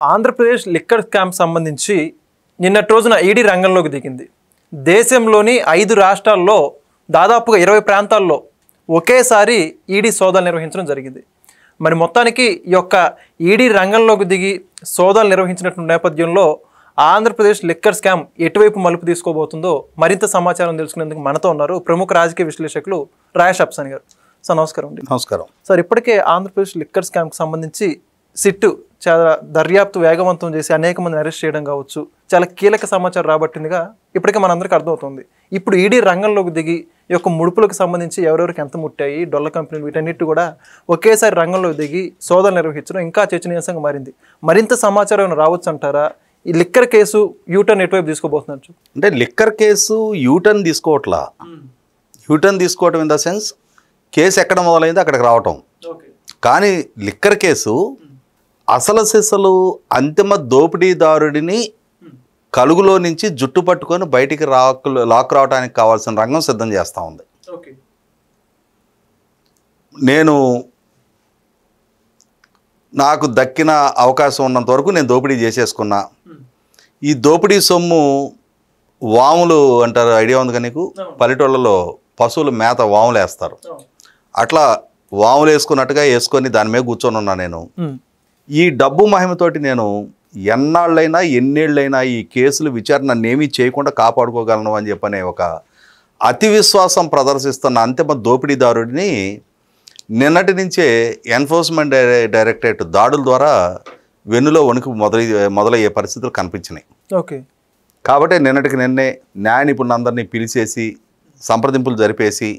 Andhra Pradesh liquor scam సంబంధించి నిన్నటి రోజున ఈడీ రంగంలోకి దిగింది. దేశంలోని 5 రాష్ట్రాల్లో దాదాపుగా 20 ప్రాంతాల్లో ఒకేసారి ఈడీ సోదాలు నిర్వహించడం జరిగింది. మరి మొత్తానికి ఈ యొక్క ఈడీ రంగంలోకి దిగి సోదాలు నిర్వహించినటువంటి నేపథ్యంలో ఆంధ్రప్రదేశ్ లిక్కర్ స్కామ్ ఎటువైపు మలుపు తీసుకోబోతుందో మరింత సమాచారం తెలుసుకునేందుకు మనతో ఉన్నారు ప్రముఖ రాజకీయ విశ్లేషకులు రాయేష్ అప్సాని గారు. సార్ నమస్కారం అండి. నమస్కారం సార్, ఇప్పటికే ఆంధ్రప్రదేశ్ లిక్కర్ స్కామ్కి సంబంధించి సిట్టు చాలా దర్యాప్తు వేగవంతం చేసి అనేక మందిని అరెస్ట్ చేయడం కావచ్చు, చాలా కీలక సమాచారం రాబట్టిందిగా ఇప్పటికే మనందరికీ అర్థమవుతుంది. ఇప్పుడు ఈడీ రంగంలోకి దిగి ఈ యొక్క ముడుపులకు సంబంధించి ఎవరెవరికి ఎంత ముట్టాయి, డొల్ల కంపెనీలు, వీటన్నిటి కూడా ఒకేసారి రంగంలోకి దిగి సోదాలు నిర్వహించడం ఇంకా చర్చనీయాంశంగా మారింది. మరింత సమాచారం రావచ్చు అంటారా? ఈ లిక్కర్ కేసు యూటర్న్ ఎటువైపు తీసుకోబోతున్నారు? అంటే లిక్కర్ కేసు యూటర్న్ తీసుకోవట్లా. యూటర్న్ తీసుకోవటం ఇన్ ద సెన్స్ కేసు ఎక్కడ మొదలైందో అక్కడికి రావటం. కానీ లిక్కర్ కేసు అసలు సిసలు అంతిమ దోపిడీదారుడిని కలుగులో నుంచి జుట్టు పట్టుకొని బయటికి లాక్ రావడానికి కావాల్సిన రంగం సిద్ధం చేస్తూ ఉంది. నాకు దక్కిన అవకాశం ఉన్నంత వరకు నేను దోపిడీ చేసేసుకున్నా. ఈ దోపిడీ సొమ్ము వాములు అంటారు, ఐడియా ఉంది కదా నీకు? పల్లెటూళ్ళలో పశువులు మేత వాములు వేస్తారు, అట్లా వాములు వేసుకున్నట్టుగా వేసుకొని దాని మీద కూర్చొని ఉన్నా నేను. ఈ డబ్బు మహిమతోటి నేను ఎన్నాళ్ళైనా ఎన్నేళ్ళైనా ఈ కేసులు విచారణ నేమీ చేయకుండా కాపాడుకోగలను అని చెప్పనే ఒక అతి విశ్వాసం ప్రదర్శిస్తున్న అంతిమ దోపిడీదారుడిని నిన్నటి నుంచే ఎన్ఫోర్స్మెంట్ డైరెక్టరేట్ దాడుల ద్వారా వెన్నులో వణుకు మొదలయ్యే పరిస్థితులు కనిపించినాయి. కాబట్టి నిన్నటికి నిన్నే న్యాయ నిపుణులందరినీ పిలిచేసి సంప్రదింపులు జరిపేసి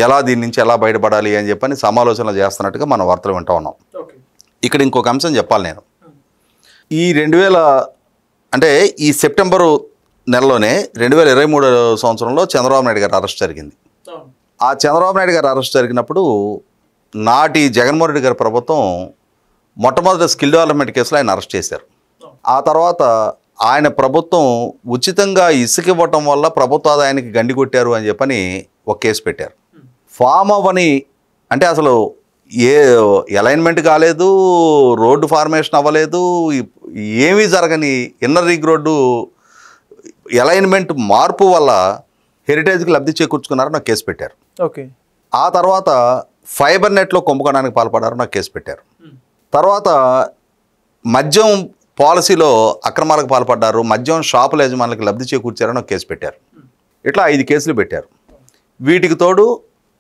ఎలా దీని నుంచి ఎలా బయటపడాలి అని చెప్పని సమాలోచనలు చేస్తున్నట్టుగా మనం వార్తలు వింటూ ఉన్నాం. ఇక్కడ ఇంకొక అంశం చెప్పాలి. నేను ఈ ఈ సెప్టెంబరు నెలలోనే 2023 సంవత్సరంలో చంద్రబాబు నాయుడు గారు అరెస్ట్ జరిగింది. ఆ చంద్రబాబు నాయుడు గారు అరెస్ట్ జరిగినప్పుడు నాటి జగన్మోహన్ రెడ్డి గారి ప్రభుత్వం మొట్టమొదటి స్కిల్ డెవలప్మెంట్ కేసులో ఆయన అరెస్ట్ చేశారు. ఆ తర్వాత ఆయన ప్రభుత్వం ఉచితంగా ఇసుక ఇవ్వటం వల్ల ప్రభుత్వ ఆదాయానికి గండి కొట్టారు అని చెప్పని ఒక కేసు పెట్టారు. ఫామ్ అవని అంటే అసలు ఏ అలైన్మెంట్ కాలేదు, రోడ్డు ఫార్మేషన్ అవ్వలేదు, ఏమీ జరగని ఇన్నర్ రింగ్ రోడ్డు అలైన్మెంట్ మార్పు వల్ల హెరిటేజ్కి లబ్ధి చేకూర్చుకున్నారని నాకు కేసు పెట్టారు. ఆ తర్వాత ఫైబర్ నెట్లో కుంభకోణానికి పాల్పడారు, నాకు కేసు పెట్టారు. తర్వాత మద్యం పాలసీలో అక్రమాలకు పాల్పడ్డారు, మద్యం షాపుల యజమానులకు లబ్ధి చేకూర్చారని ఒక కేసు పెట్టారు. ఇట్లా 5 కేసులు పెట్టారు. వీటికి తోడు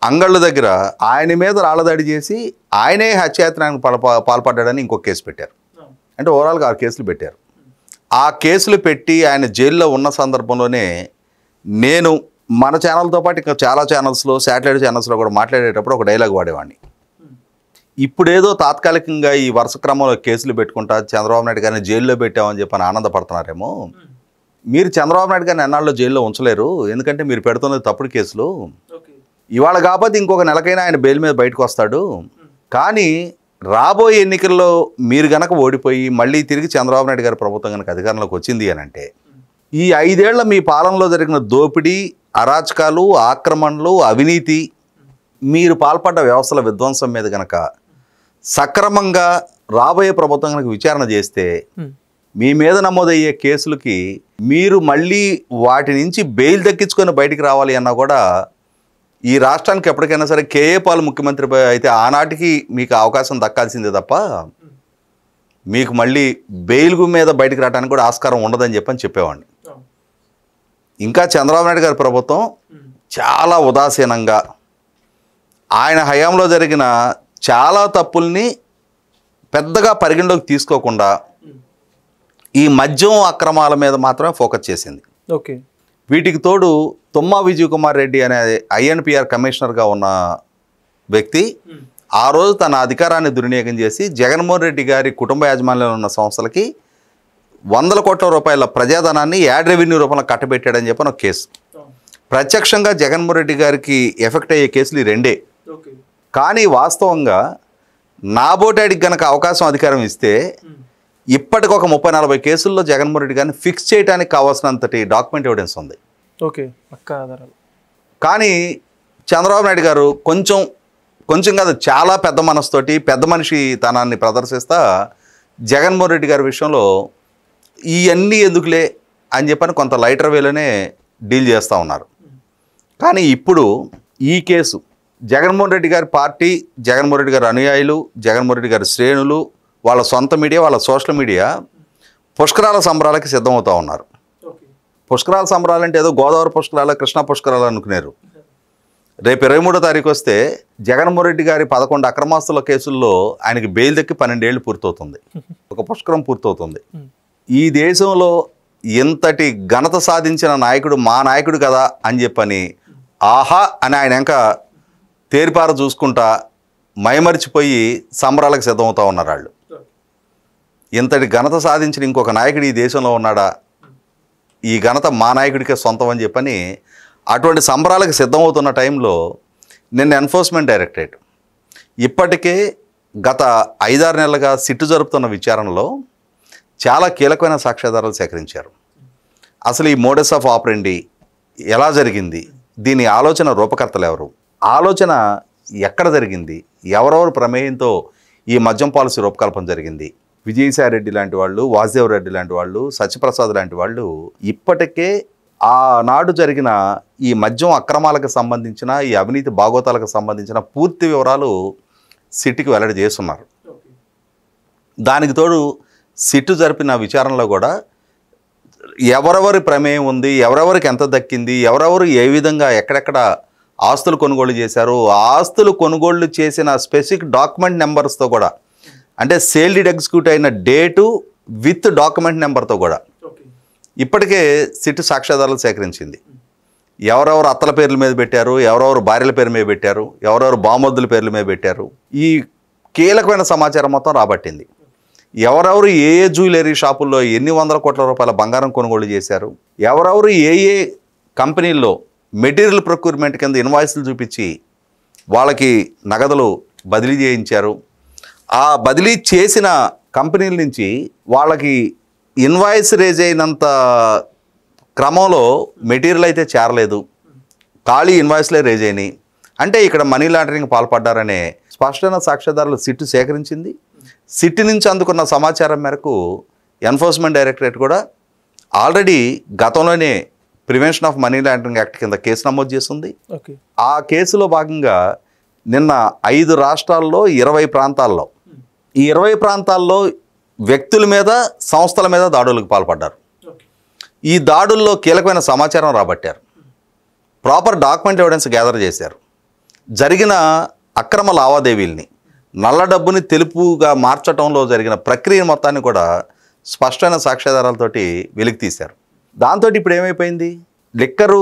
అంగళ్ళ దగ్గర ఆయన మీద రాళ్ళదాడి చేసి ఆయనే హత్యాయత్నానికి పాల్పడ్డాడని ఇంకొక కేసు పెట్టారు. అంటే ఓవరాల్గా 6 కేసులు పెట్టారు. ఆ కేసులు పెట్టి ఆయన జైల్లో ఉన్న సందర్భంలోనే నేను మన ఛానల్తో పాటు ఇంకా చాలా ఛానల్స్లో, శాటిలైట్ ఛానల్స్లో కూడా మాట్లాడేటప్పుడు ఒక డైలాగ్ వాడేవాడిని. ఇప్పుడేదో తాత్కాలికంగా ఈ వరుస క్రమంలో కేసులు పెట్టుకుంటా చంద్రబాబు నాయుడు గారిని జైల్లో పెట్టామని చెప్పని ఆనందపడుతున్నారేమో. మీరు చంద్రబాబు నాయుడు గారిని ఎన్నాళ్ళు జైల్లో ఉంచలేరు, ఎందుకంటే మీరు పెడుతున్నది తప్పుడు కేసులు. ఇవాళ కాకపోతే ఇంకొక నెలకైనా ఆయన బెయిల్ మీద బయటకు వస్తాడు. కానీ రాబోయే ఎన్నికల్లో మీరు గనక ఓడిపోయి మళ్ళీ తిరిగి చంద్రబాబు నాయుడు గారి ప్రభుత్వం కనుక అధికారంలోకి వచ్చింది అని అంటే ఈ 5 ఏళ్ల మీ పాలనలో జరిగిన దోపిడీ, అరాచకాలు, ఆక్రమణలు, అవినీతి, మీరు పాల్పడ్డ వ్యవస్థల విధ్వంసం మీద గనక సక్రమంగా రాబోయే ప్రభుత్వం కనుక విచారణ చేస్తే మీ మీద నమోదయ్యే కేసులకి మీరు మళ్ళీ వాటి నుంచి బెయిల్ దక్కించుకొని బయటికి రావాలి అన్నా కూడా ఈ రాష్ట్రానికి ఎప్పటికైనా సరే కేఏ పాల్ ముఖ్యమంత్రి అయితే ఆనాటికి మీకు అవకాశం దక్కాల్సిందే తప్ప మీకు మళ్ళీ బెయిల్ మీద బయటికి రావడానికి కూడా ఆస్కారం ఉండదని చెప్పేవాడిని. ఇంకా చంద్రబాబు నాయుడు గారి ప్రభుత్వం చాలా ఉదాసీనంగా ఆయన హయాంలో జరిగిన చాలా తప్పుల్ని పెద్దగా పరిగణలోకి తీసుకోకుండా ఈ మద్యం అక్రమాల మీద మాత్రమే ఫోకస్ చేసింది. వీటికి తోడు తుమ్మా విజయ్ కుమార్ రెడ్డి అనే INPR కమిషనర్గా ఉన్న వ్యక్తి ఆ రోజు తన అధికారాన్ని దుర్వినియోగం చేసి జగన్మోహన్ రెడ్డి గారి కుటుంబ యాజమాన్యంలో ఉన్న సంస్థలకి 100 కోట్ల రూపాయల ప్రజాధనాన్ని యాడ్ రెవెన్యూ రూపంలో కట్టబెట్టాడని చెప్పిన ఒక కేసు. ప్రత్యక్షంగా జగన్మోహన్ రెడ్డి గారికి ఎఫెక్ట్ అయ్యే కేసులు 2. కానీ వాస్తవంగా నాబోటాడికి గనక అవకాశం అధికారం ఇస్తే ఇప్పటికి ఒక 30-40 కేసుల్లో జగన్మోహన్ రెడ్డి గారిని ఫిక్స్ చేయడానికి కావాల్సినంతటి డాక్యుమెంట్ ఎవిడెన్స్ ఉంది. కానీ చంద్రబాబు నాయుడు గారు కొంచెం కాదు చాలా పెద్ద మనసుతోటి పెద్ద మనిషి తనాన్ని ప్రదర్శిస్తా జగన్మోహన్ రెడ్డి గారి విషయంలో ఇవన్నీ ఎందుకులే అని చెప్పని కొంత లైటర్ వేలోనే డీల్ చేస్తూ ఉన్నారు. కానీ ఇప్పుడు ఈ కేసు జగన్మోహన్ రెడ్డి గారి పార్టీ, జగన్మోహన్ రెడ్డి గారి అనుయాయులు, జగన్మోహన్ రెడ్డి గారి శ్రేణులు, వాళ్ళ సొంత మీడియా, వాళ్ళ సోషల్ మీడియా పుష్కరాల సంబరాలకి సిద్ధమవుతూ ఉన్నారు. పుష్కరాల సంబరాలు అంటే ఏదో గోదావరి పుష్కరాలు, కృష్ణా పుష్కరాలు అనుకున్నారు. రేపు 23వ తారీఖు వస్తే జగన్మోహన్ రెడ్డి గారి 11 అక్రమాస్తుల కేసుల్లో ఆయనకి బెయిల్ దక్కి 12 ఏళ్ళు పూర్తవుతుంది. ఒక పుష్కరం పూర్తవుతుంది. ఈ దేశంలో ఇంతటి ఘనత సాధించిన నాయకుడు మా నాయకుడు కదా అని చెప్పని ఆహా అని ఆయన ఇంకా తేరిపార చూసుకుంటా మైమరిచిపోయి సంబరాలకు సిద్ధమవుతూ ఉన్నారు వాళ్ళు. ఇంతటి ఘనత సాధించిన ఇంకొక నాయకుడు ఈ దేశంలో ఉన్నాడా, ఈ ఘనత మా నాయకుడికే సొంతం అని చెప్పని అటువంటి సంబరాలకు సిద్ధమవుతున్న టైంలో నిన్న ఎన్ఫోర్స్మెంట్ డైరెక్టరేట్ ఇప్పటికే గత 5-6 నెలలుగా సిట్టు జరుపుతున్న విచారణలో చాలా కీలకమైన సాక్ష్యాధారాలు సేకరించారు. అసలు ఈ మోడస్ ఆఫ్ ఆపరెండి ఎలా జరిగింది, దీని ఆలోచన రూపకర్తలు ఎవరు, ఆలోచన ఎక్కడ జరిగింది, ఎవరెవరు ప్రమేయంతో ఈ మద్యం పాలసీ రూపకల్పన జరిగింది, విజయసాయి రెడ్డి లాంటి వాళ్ళు, వాసుదేవ్ రెడ్డి లాంటి వాళ్ళు, సత్యప్రసాద్ లాంటి వాళ్ళు ఇప్పటికే ఆనాడు జరిగిన ఈ మద్యం అక్రమాలకు సంబంధించిన, ఈ అవినీతి భాగోతాలకు సంబంధించిన పూర్తి వివరాలు సిట్కి వెల్లడి చేస్తున్నారు. దానికి తోడు సిట్టు జరిపిన విచారణలో కూడా ఎవరెవరి ప్రమేయం ఉంది, ఎవరెవరికి ఎంత దక్కింది, ఎవరెవరు ఏ విధంగా ఎక్కడెక్కడ ఆస్తులు కొనుగోలు చేశారు, ఆస్తులు కొనుగోళ్లు చేసిన స్పెసిఫిక్ డాక్యుమెంట్ నెంబర్స్తో కూడా, అంటే సేల్ డీడ్ ఎగ్జిక్యూట్ అయిన డేటు విత్ డాక్యుమెంట్ నెంబర్తో కూడా ఇప్పటికే సిట్టు సాక్ష్యాధారాలు సేకరించింది. ఎవరెవరు అత్తల పేర్ల మీద పెట్టారు, ఎవరెవరు భార్యల పేరు మీద పెట్టారు, ఎవరెవరు బామొద్దుల పేర్ల మీద పెట్టారు, ఈ కీలకమైన సమాచారం మొత్తం రాబట్టింది. ఎవరెవరు ఏ ఏ జ్యువెలరీ షాపుల్లో ఎన్ని వందల కోట్ల రూపాయల బంగారం కొనుగోలు చేశారు, ఎవరెవరు ఏ ఏ కంపెనీల్లో మెటీరియల్ ప్రొక్యూర్మెంట్ కింద ఇన్వాయిస్లు చూపించి వాళ్ళకి నగదులు బదిలీ చేయించారు, ఆ బదిలీ చేసిన కంపెనీల నుంచి వాళ్ళకి ఇన్వాయిస్ రేజ్ అయినంత క్రమంలో మెటీరియల్ అయితే చేరలేదు, ఖాళీ ఇన్వాయిస్లే రేజ్ అయినాయి, అంటే ఇక్కడ మనీ లాండరింగ్ పాల్పడ్డారనే స్పష్టమైన సాక్ష్యాధారాలు సిట్టు సేకరించింది. సిట్టు నుంచి అందుకున్న సమాచారం మేరకు ఎన్ఫోర్స్మెంట్ డైరెక్టరేట్ కూడా ఆల్రెడీ గతంలోనే prevention of money laundering act కింద కేసు నమోదు చేస్తుంది. ఆ కేసులో భాగంగా నిన్న 5 రాష్ట్రాల్లో 20 ప్రాంతాల్లో, ఈ 20 ప్రాంతాల్లో వ్యక్తుల మీద, సంస్థల మీద దాడులకు పాల్పడ్డారు. ఈ దాడుల్లో కీలకమైన సమాచారం రాబట్టారు, ప్రాపర్ డాక్యుమెంట్ ఎవిడెన్స్ గ్యాదర్ చేశారు, జరిగిన అక్రమ లావాదేవీల్ని, నల్ల డబ్బుని తెలుపుగా మార్చడంలో జరిగిన ప్రక్రియ మొత్తాన్ని కూడా స్పష్టమైన సాక్ష్యాధారాలతోటి వెలికి తీశారు. దాంతో ఇప్పుడు ఏమైపోయింది, లిక్కరు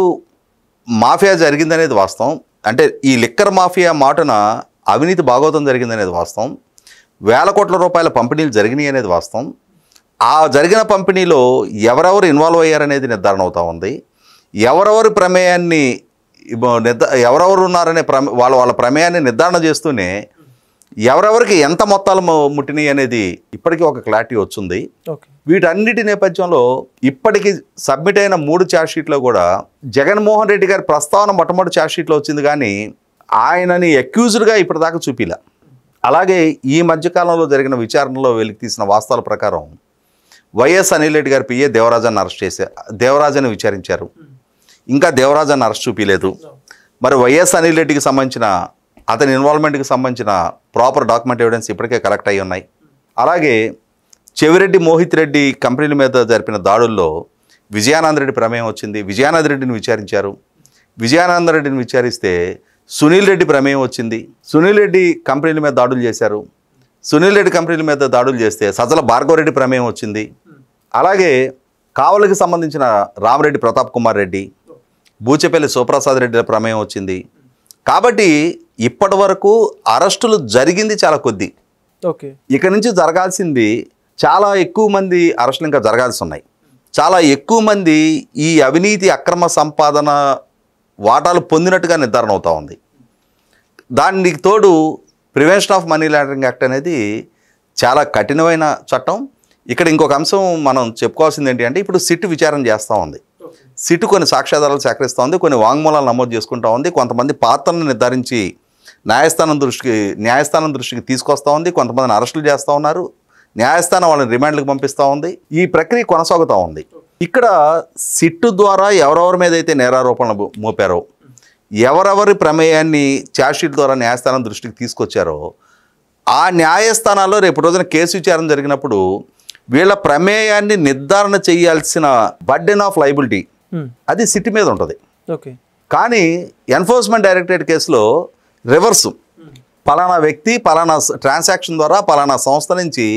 మాఫియా జరిగిందనేది వాస్తవం, అంటే ఈ లిక్కర్ మాఫియా మాటున అవినీతి భాగోతం జరిగిందనేది వాస్తవం, వేల కోట్ల రూపాయల పంపిణీలు జరిగినాయి అనేది వాస్తవం, ఆ జరిగిన పంపిణీలో ఎవరెవరు ఇన్వాల్వ్ అయ్యారనేది నిర్ధారణ అవుతూ ఉంది, ఎవరెవరి ప్రమేయాన్ని ఎవరెవరు ఉన్నారనే వాళ్ళ ప్రమేయాన్ని నిర్ధారణ చేస్తూనే ఎవరెవరికి ఎంత మొత్తాలు ముట్టినాయి అనేది ఇప్పటికీ ఒక క్లారిటీ వచ్చింది. వీటన్నిటి నేపథ్యంలో ఇప్పటికీ సబ్మిట్ అయిన 3 ఛార్జ్షీట్లో కూడా జగన్మోహన్ రెడ్డి గారి ప్రస్తావన మొట్టమొదటి ఛార్జ్షీట్లో వచ్చింది, కానీ ఆయనని అక్యూజ్డ్గా ఇప్పటిదాకా చూపిలా. అలాగే ఈ మధ్యకాలంలో జరిగిన విచారణలో వెలికి తీసిన వాస్తవాల ప్రకారం వైఎస్ అనిల్ రెడ్డి గారి పిఏ దేవరాజాన్ని అరెస్ట్ చేశారు, దేవరాజాన్ని విచారించారు, ఇంకా దేవరాజాన్ని అరెస్ట్ చూపించలేదు. మరి వైఎస్ అనిల్ రెడ్డికి సంబంధించిన అతని ఇన్వాల్వ్మెంట్కి సంబంధించిన ప్రాపర్ డాక్యుమెంట్ ఎవిడెన్స్ ఇప్పటికే కలెక్ట్ అయ్యి ఉన్నాయి. అలాగే చెవిరెడ్డి మోహిత్ రెడ్డి కంపెనీల మీద జరిపిన దాడుల్లో విజయానంద రెడ్డి ప్రమేయం వచ్చింది, విజయానంద రెడ్డిని విచారించారు, విజయానంద రెడ్డిని విచారిస్తే సునీల్ రెడ్డి ప్రమేయం వచ్చింది, సునీల్ రెడ్డి కంపెనీల మీద దాడులు చేశారు, సునీల్ రెడ్డి కంపెనీల మీద దాడులు చేస్తే సజ్జల భార్గవరెడ్డి ప్రమేయం వచ్చింది. అలాగే కావలికి సంబంధించిన రామరెడ్డి ప్రతాప్ కుమార్ రెడ్డి, బూచెపల్లి సుప్రసాద్ రెడ్డిల ప్రమేయం వచ్చింది. కాబట్టి ఇప్పటి వరకు అరెస్టులు జరిగింది చాలా కొద్ది, ఇక నుంచి జరగాల్సింది చాలా ఎక్కువ మంది అరెస్టులు ఇంకా జరగాల్సి ఉన్నాయి. చాలా ఎక్కువ మంది ఈ అవినీతి అక్రమ సంపాదన వాటాలు పొందినట్టుగా నిర్ధారణ అవుతూ ఉంది. దానికి తోడు prevention of money laundering act అనేది చాలా కఠినమైన చట్టం. ఇక్కడ ఇంకొక అంశం మనం చెప్పుకోవాల్సింది ఏంటి అంటే, ఇప్పుడు సిట్ విచారణ చేస్తూ ఉంది, సిట్ కొన్ని సాక్ష్యాధారాలు సేకరిస్తూ ఉంది, కొన్ని వాంగ్మూలాలు నమోదు చేసుకుంటూ ఉంది, కొంతమంది పాత్రలను నిర్ధారించి న్యాయస్థానం దృష్టికి తీసుకొస్తూ ఉంది, కొంతమందిని అరెస్టులు చేస్తూ ఉన్నారు, న్యాయస్థానం వాళ్ళని రిమాండ్లకు పంపిస్తూ ఉంది. ఈ ప్రక్రియ కొనసాగుతూ ఉంది. ఇక్కడ సిట్టు ద్వారా ఎవరెవరి మీద అయితే నేరారోపణలు మోపారో, ఎవరెవరి ప్రమేయాన్ని ఛార్జ్షీట్ ద్వారా న్యాయస్థానం దృష్టికి తీసుకొచ్చారో ఆ న్యాయస్థానాల్లో రేపు రోజున కేసు విచారణ జరిగినప్పుడు వీళ్ళ ప్రమేయాన్ని నిర్ధారణ చేయాల్సిన బర్డెన్ ఆఫ్ లయబిలిటీ అది సిట్ మీద ఉంటుంది. కానీ ఎన్ఫోర్స్మెంట్ డైరెక్టరేట్ కేసులో రివర్సు, పలానా వ్యక్తి పలానా ట్రాన్సాక్షన్ ద్వారా పలానా సంస్థ నుంచి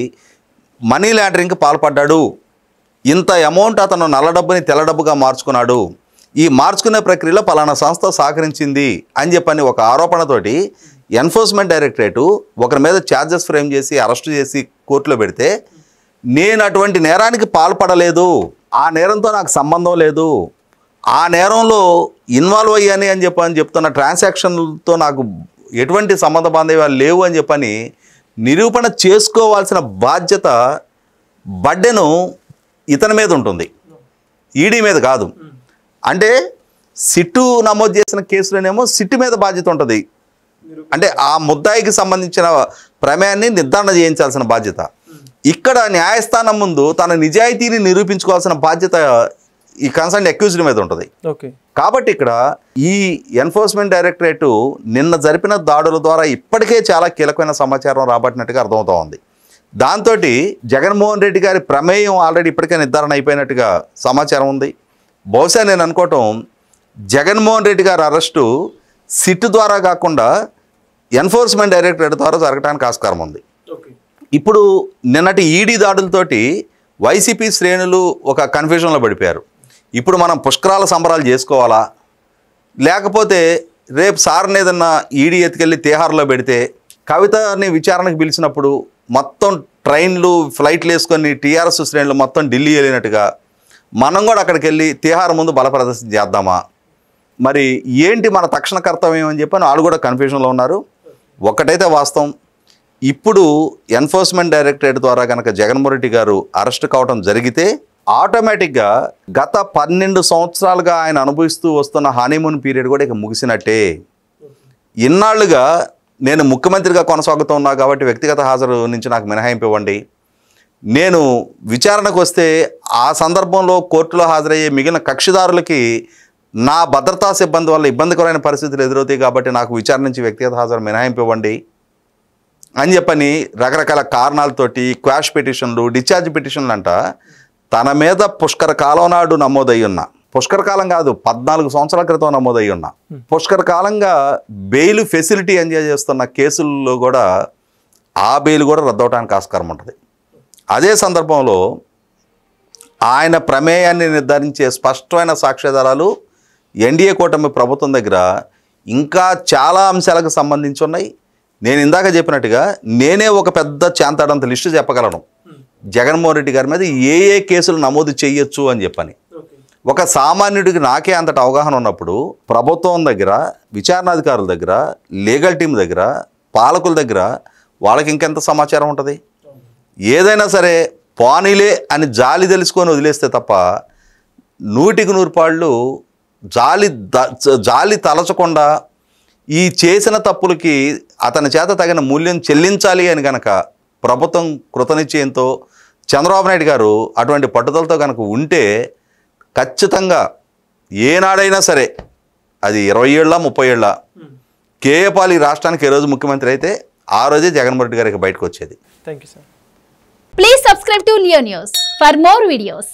మనీ లాండరింగ్కి పాల్పడ్డాడు, ఇంత అమౌంట్ అతను నల్ల డబ్బుని తెల్ల డబ్బుగా మార్చుకున్నాడు, ఈ మార్చుకునే ప్రక్రియలో పలానా సంస్థ సహకరించింది అని చెప్పని ఒక ఆరోపణతోటి ఎన్ఫోర్స్మెంట్ డైరెక్టరేటు ఒకరి మీద ఛార్జెస్ ఫ్రేమ్ చేసి అరెస్టు చేసి కోర్టులో పెడితే, నేను అటువంటి నేరానికి పాల్పడలేదు, ఆ నేరంతో నాకు సంబంధం లేదు, ఆ నేరంలో ఇన్వాల్వ్ అయ్యాని అని చెప్తున్న ట్రాన్సాక్షన్లతో నాకు ఎటువంటి సంబంధ బాంధవ్యాలు లేవు అని చెప్పని నిరూపణ చేసుకోవాల్సిన బాధ్యత బర్డెను ఇతని మీద ఉంటుంది, ఈడీ మీద కాదు. అంటే సిట్టు నమోదు చేసిన కేసులోనేమో సిట్టు మీద బాధ్యత ఉంటుంది, అంటే ఆ ముద్దాయికి సంబంధించిన ప్రమేయాన్ని నిర్ధారణ చేయించాల్సిన బాధ్యత. ఇక్కడ న్యాయస్థానం ముందు తన నిజాయితీని నిరూపించుకోవాల్సిన బాధ్యత ఈ కన్సర్న్ అక్యూజ్డ్ మీద ఉంటుంది. కాబట్టి ఇక్కడ ఈ ఎన్ఫోర్స్మెంట్ డైరెక్టరేటు నిన్న జరిపిన దాడుల ద్వారా ఇప్పటికే చాలా కీలకమైన సమాచారం రాబట్టినట్టుగా అర్థమవుతా ఉంది. దాంతో జగన్మోహన్ రెడ్డి గారి ప్రమేయం ఆల్రెడీ ఇప్పటికే నిర్ధారణ అయిపోయినట్టుగా సమాచారం ఉంది. బహుశా నేను అనుకోవటం జగన్మోహన్ రెడ్డి గారి అరెస్టు సిట్ ద్వారా కాకుండా ఎన్ఫోర్స్మెంట్ డైరెక్టరేట్ ద్వారా జరగడానికి ఆస్కారం ఉంది. ఇప్పుడు నిన్నటి ఈడీ దాడులతోటి వైసీపీ శ్రేణులు ఒక కన్ఫ్యూజన్లో పడిపోయారు. ఇప్పుడు మనం పుష్కరాల సంబరాలు చేసుకోవాలా, లేకపోతే రేపు సార్ని ఏదన్నా ఈడీ ఎత్తుకెళ్ళి తిహార్లో పెడితే కవితని విచారణకు పిలిచినప్పుడు మొత్తం ట్రైన్లు ఫ్లైట్లు వేసుకొని టీఆర్ఎస్ శ్రేణులు మొత్తం ఢిల్లీ వెళ్ళినట్టుగా మనం కూడా అక్కడికి వెళ్ళి తిహార్ ముందు బల ప్రదర్శన చేద్దామా, మరి ఏంటి మన తక్షణ కర్తవ్యం అని చెప్పని వాళ్ళు కూడా కన్ఫ్యూజన్లో ఉన్నారు. ఒకటైతే వాస్తవం, ఇప్పుడు ఎన్ఫోర్స్మెంట్ డైరెక్టరేట్ ద్వారా కనుక జగన్మోహన్ రెడ్డి గారు అరెస్ట్ కావడం జరిగితే ఆటోమేటిక్గా గత 12 సంవత్సరాలుగా ఆయన అనుభవిస్తూ వస్తున్న హనీమూన్ పీరియడ్ కూడా ఇక ముగిసినట్టే. ఇన్నాళ్లుగా నేను ముఖ్యమంత్రిగా కొనసాగుతున్నా కాబట్టి వ్యక్తిగత హాజరు నుంచి నాకు మినహాయింపు ఇవ్వండి, నేను విచారణకు వస్తే ఆ సందర్భంలో కోర్టులో హాజరయ్యే మిగిలిన కక్షిదారులకి నా భద్రతా సిబ్బంది వల్ల ఇబ్బందికరమైన పరిస్థితులు ఎదురవుతాయి కాబట్టి నాకు విచారణ నుంచి వ్యక్తిగత హాజరు మినహాయింపు ఇవ్వండి అని చెప్పని రకరకాల కారణాలతోటి క్వాష్ పిటిషన్లు, డిశ్చార్జ్ పిటిషన్లు అంట తన మీద పుష్కర కాలం నాడు నమోదయ్యి ఉన్న, పుష్కర కాలం కాదు 14 సంవత్సరాల క్రితం నమోదయ్యి ఉన్న, పుష్కర కాలంగా బెయిల్ ఫెసిలిటీ ఎంజాయ్ చేస్తున్న కేసుల్లో కూడా ఆ బెయిల్ కూడా రద్దవడానికి ఆస్కారం ఉంటుంది. అదే సందర్భంలో ఆయన ప్రమేయాన్ని నిర్ధారించే స్పష్టమైన సాక్ష్యాధారాలు ఎన్డీఏ కూటమి ప్రభుత్వం దగ్గర ఇంకా చాలా అంశాలకు సంబంధించి ఉన్నాయి. నేను ఇందాక చెప్పినట్టుగా నేనే ఒక పెద్ద చాంతాడంత లిస్టు చెప్పగలను జగన్మోహన్ రెడ్డి గారి మీద ఏ ఏ కేసులు నమోదు చేయొచ్చు అని చెప్పని. ఒక సామాన్యుడికి నాకే అంతటి అవగాహన ఉన్నప్పుడు ప్రభుత్వం దగ్గర, విచారణాధికారుల దగ్గర, లీగల్ టీం దగ్గర, పాలకుల దగ్గర వాళ్ళకి ఇంకెంత సమాచారం ఉంటుంది? ఏదైనా సరే పానీలే అని జాలి తెలుసుకొని వదిలేస్తే తప్ప 100కి 100 పాళ్ళు జాలి తలచకుండా ఈ చేసిన తప్పులకి అతని చేత తగిన మూల్యం చెల్లించాలి అని కనుక ప్రభుత్వం కృతనిశ్చయంతో చంద్రబాబు నాయుడు గారు అటువంటి పట్టుదలతో కనుక ఉంటే ఖచ్చితంగా ఏనాడైనా సరే అది 20 ఏళ్ళ 30 ఏళ్ళ కేఏ పాల్ ఈ రాష్ట్రానికి ఏ రోజు ముఖ్యమంత్రి అయితే ఆ రోజే జగన్మోహన్ రెడ్డి గారికి బయటకు వచ్చేది. Thank you sir. Please subscribe to Leo News for more videos.